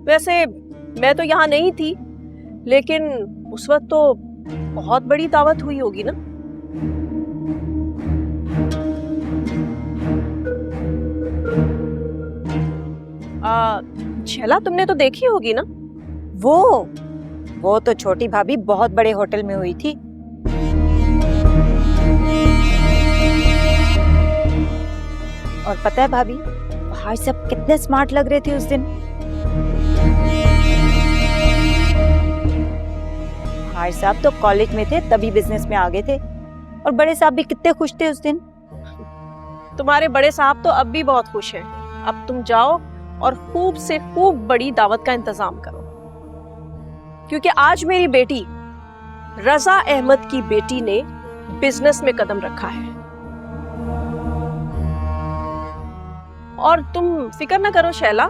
वैसे मैं तो यहाँ नहीं थी, लेकिन उस वक्त तो बहुत बड़ी दावत हुई होगी ना। शैला, तुमने तो देखी होगी ना। वो तो छोटी भाभी बहुत बड़े होटल में हुई थी। और पता है भाभी, भाई सब कितने स्मार्ट लग रहे थे उस दिन। भाई साहब तो कॉलेज में थे तभी बिजनेस में आ गए थे, और बड़े साहब भी कितने खुश थे उस दिन। तुम्हारे बड़े साहब तो अब भी बहुत खुश हैं। अब तुम जाओ और खूब से खूब बड़ी दावत का इंतजाम करो, क्योंकि आज मेरी बेटी रजा अहमद की बेटी ने बिजनेस में कदम रखा है। और तुम फिक्र ना करो शैला,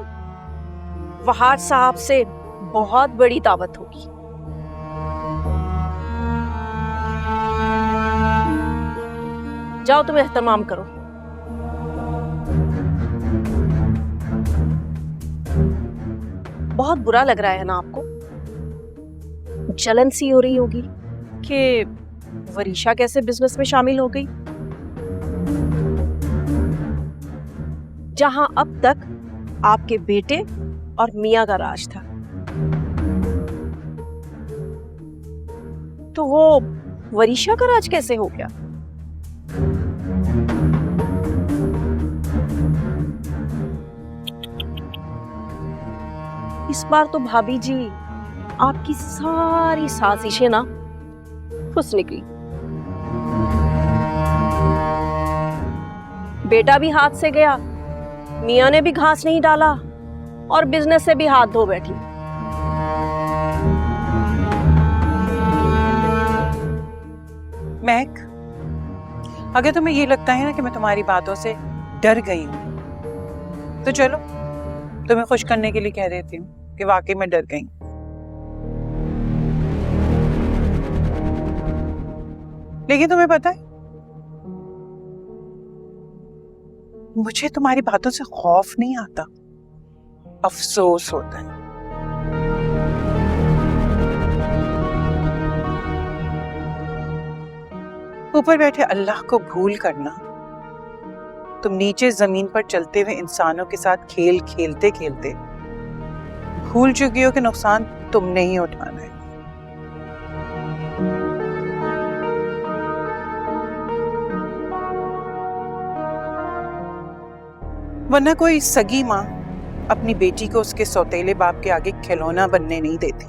वहाद साहब से बहुत बड़ी दावत होगी। जाओ, तुम एहतमाम करो। बहुत बुरा लग रहा है ना आपको? जलन सी हो रही होगी कि वरीशा कैसे बिजनेस में शामिल हो गई, जहां अब तक आपके बेटे और मियां का राज था। तो वो वरीशा का राज कैसे हो गया? इस बार तो भाभी जी आपकी सारी साजिशें ना फुस निकली। बेटा भी हाथ से गया, मियां ने भी घास नहीं डाला, और बिजनेस से भी हाथ धो बैठी। महक, अगर तुम्हें ये लगता है ना कि मैं तुम्हारी बातों से डर गई हूं, तो चलो तुम्हें खुश करने के लिए कह देती हूँ कि वाकई में डर गई। लेकिन तुम्हें पता है, मुझे तुम्हारी बातों से खौफ नहीं आता, अफसोस होता है। ऊपर बैठे अल्लाह को भूल करना, तुम नीचे जमीन पर चलते हुए इंसानों के साथ खेल खेलते खेलते भूल चुकी हो कि नुकसान तुमने ही उठाना है। वरना कोई सगी माँ अपनी बेटी को उसके सौतेले बाप के आगे खिलौना बनने नहीं देती।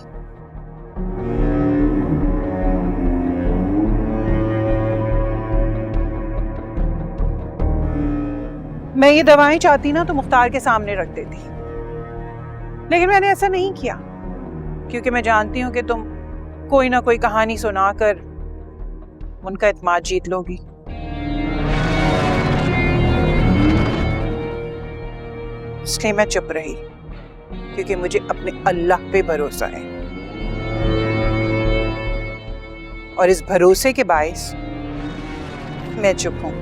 मैं ये दवाएं चाहती ना तो मुख्तार के सामने रख देती, लेकिन मैंने ऐसा नहीं किया, क्योंकि मैं जानती हूं कि तुम कोई ना कोई कहानी सुनाकर उनका इत्मीनान जीत लोगी। इसलिए मैं चुप रही, क्योंकि मुझे अपने अल्लाह पे भरोसा है, और इस भरोसे के बायस मैं चुप हूं।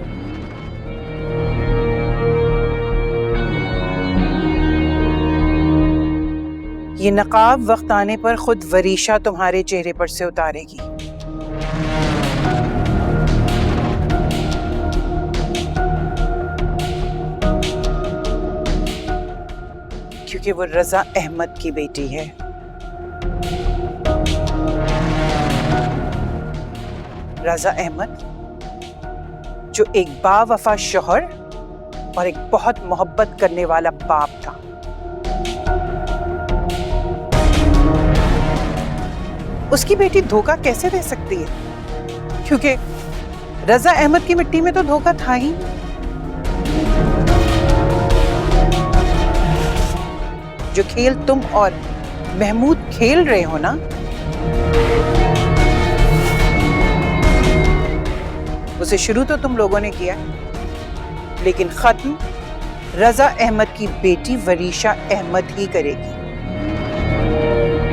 ये नकाब वक्त आने पर खुद वरीशा तुम्हारे चेहरे पर से उतारेगी। क्योंकि वो रजा अहमद की बेटी है। रजा अहमद जो एक बावफा शौहर और एक बहुत मोहब्बत करने वाला बाप था। उसकी बेटी धोखा कैसे दे सकती है? क्योंकि रजा अहमद की मिट्टी में तो धोखा था ही। जो खेल तुम और महमूद खेल रहे हो ना, उसे शुरू तो तुम लोगों ने किया, लेकिन खत्म रजा अहमद की बेटी वरीशा अहमद ही करेगी।